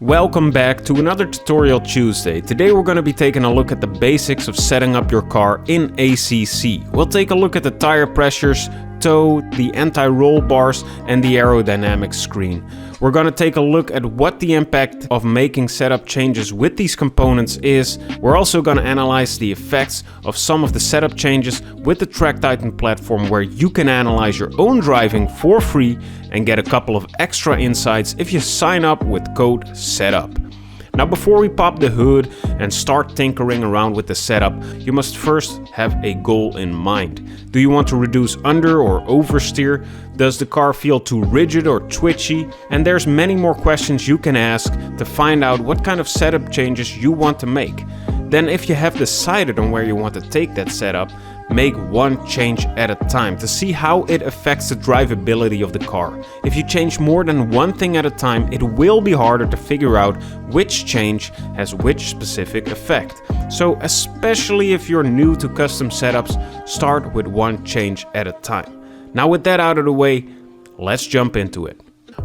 Welcome back to another Tutorial Tuesday. Today we're going to be taking a look at the basics of setting up your car in ACC. We'll take a look at the tire pressures, toe, the anti-roll bars and the aerodynamics screen. We're going to take a look at what the impact of making setup changes with these components is. We're also going to analyze the effects of some of the setup changes with the Track Titan platform, where you can analyze your own driving for free and get a couple of extra insights if you sign up with code SETUP. Now, before we pop the hood and start tinkering around with the setup, you must first have a goal in mind. Do you want to reduce under or oversteer? Does the car feel too rigid or twitchy? And there's many more questions you can ask to find out what kind of setup changes you want to make. Then, if you have decided on where you want to take that setup, make one change at a time to see how it affects the drivability of the car. If you change more than one thing at a time, it will be harder to figure out which change has which specific effect. So especially if you're new to custom setups, start with one change at a time. Now, with that out of the way, let's jump into it.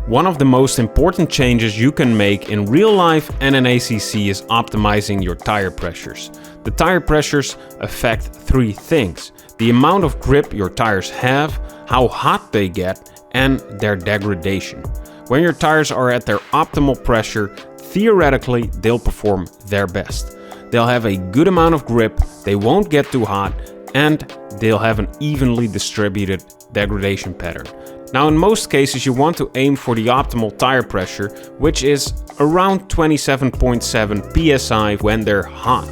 One of the most important changes you can make in real life and in ACC is optimizing your tire pressures. The tire pressures affect three things: the amount of grip your tires have, how hot they get, and their degradation. When your tires are at their optimal pressure, theoretically they'll perform their best. They'll have a good amount of grip, they won't get too hot, and they'll have an evenly distributed degradation pattern. Now, in most cases you want to aim for the optimal tire pressure, which is around 27.7 psi when they're hot.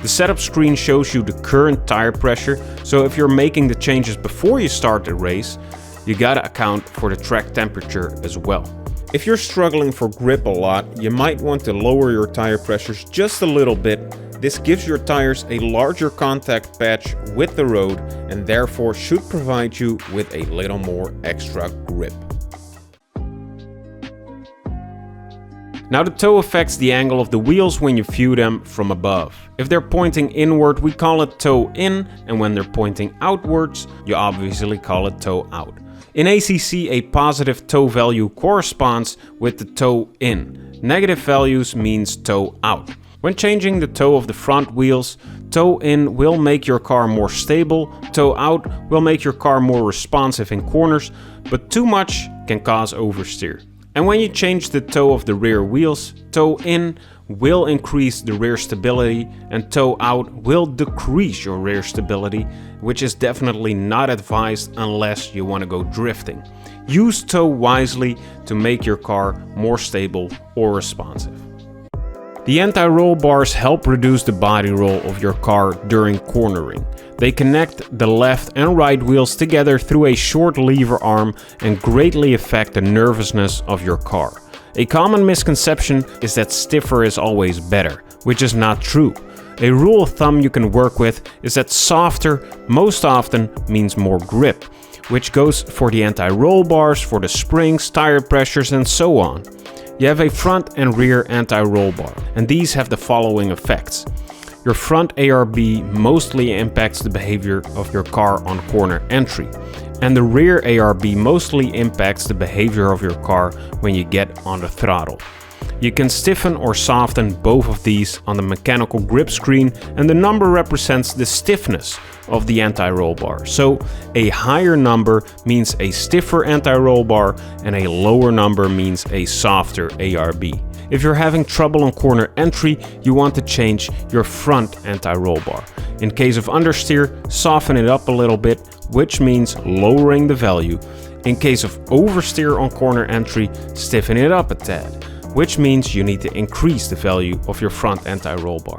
The setup screen shows you the current tire pressure, so if you're making the changes before you start the race, you gotta account for the track temperature as well. If you're struggling for grip a lot, you might want to lower your tire pressures just a little bit. This gives your tires a larger contact patch with the road and therefore should provide you with a little more extra grip. Now, the toe affects the angle of the wheels when you view them from above. If they're pointing inward, we call it toe in, and when they're pointing outwards, you obviously call it toe out. In ACC, a positive toe value corresponds with the toe in. Negative values means toe out. When changing the toe of the front wheels, toe in will make your car more stable, toe out will make your car more responsive in corners, but too much can cause oversteer. And when you change the toe of the rear wheels, toe in will increase the rear stability and toe out will decrease your rear stability, which is definitely not advised unless you want to go drifting. Use toe wisely to make your car more stable or responsive. The anti-roll bars help reduce the body roll of your car during cornering. They connect the left and right wheels together through a short lever arm and greatly affect the nervousness of your car. A common misconception is that stiffer is always better, which is not true. A rule of thumb you can work with is that softer most often means more grip, which goes for the anti-roll bars, for the springs, tire pressures, and so on. You have a front and rear anti-roll bar, and these have the following effects. Your front ARB mostly impacts the behavior of your car on corner entry, and the rear ARB mostly impacts the behavior of your car when you get on the throttle. You can stiffen or soften both of these on the mechanical grip screen, and the number represents the stiffness of the anti-roll bar. So a higher number means a stiffer anti-roll bar and a lower number means a softer ARB. If you're having trouble on corner entry, you want to change your front anti-roll bar. In case of understeer, soften it up a little bit, which means lowering the value. In case of oversteer on corner entry, stiffen it up a tad, which means you need to increase the value of your front anti-roll bar.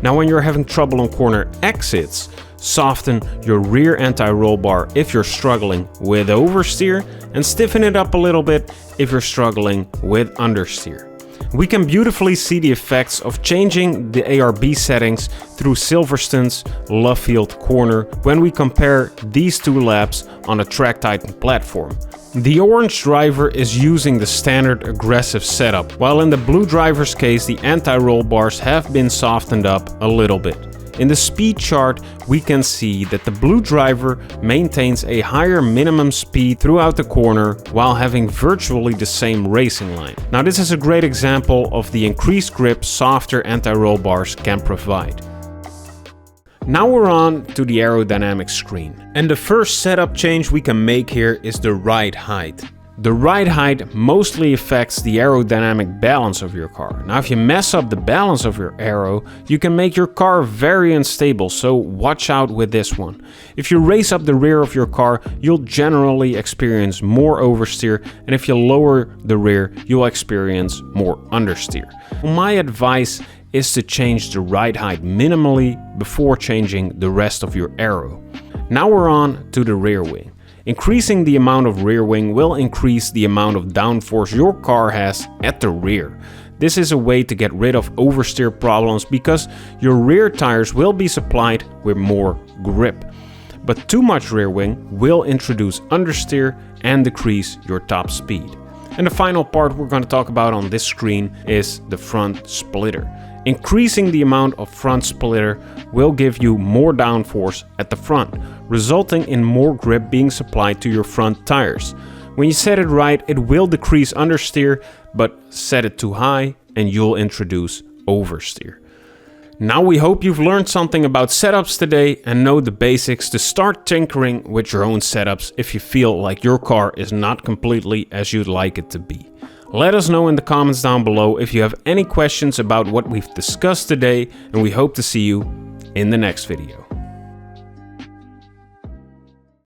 Now, when you're having trouble on corner exits, soften your rear anti-roll bar if you're struggling with oversteer, and stiffen it up a little bit if you're struggling with understeer. We can beautifully see the effects of changing the ARB settings through Silverstone's Lovefield corner when we compare these two laps on a Track Titan platform. The orange driver is using the standard aggressive setup, while in the blue driver's case the anti-roll bars have been softened up a little bit. In the speed chart, we can see that the blue driver maintains a higher minimum speed throughout the corner while having virtually the same racing line. Now this is a great example of the increased grip softer anti-roll bars can provide. Now we're on to the aerodynamics screen. And the first setup change we can make here is the ride height. The ride height mostly affects the aerodynamic balance of your car. Now if you mess up the balance of your aero, you can make your car very unstable, so watch out with this one. If you raise up the rear of your car, you'll generally experience more oversteer, and if you lower the rear, you'll experience more understeer. My advice is to change the ride height minimally before changing the rest of your aero. Now we're on to the rear wing. Increasing the amount of rear wing will increase the amount of downforce your car has at the rear. This is a way to get rid of oversteer problems because your rear tires will be supplied with more grip. But too much rear wing will introduce understeer and decrease your top speed. And the final part we're going to talk about on this screen is the front splitter. Increasing the amount of front splitter will give you more downforce at the front, resulting in more grip being supplied to your front tires. When you set it right, it will decrease understeer, but set it too high and you'll introduce oversteer. Now we hope you've learned something about setups today and know the basics to start tinkering with your own setups if you feel like your car is not completely as you'd like it to be. Let us know in the comments down below if you have any questions about what we've discussed today, and we hope to see you in the next video.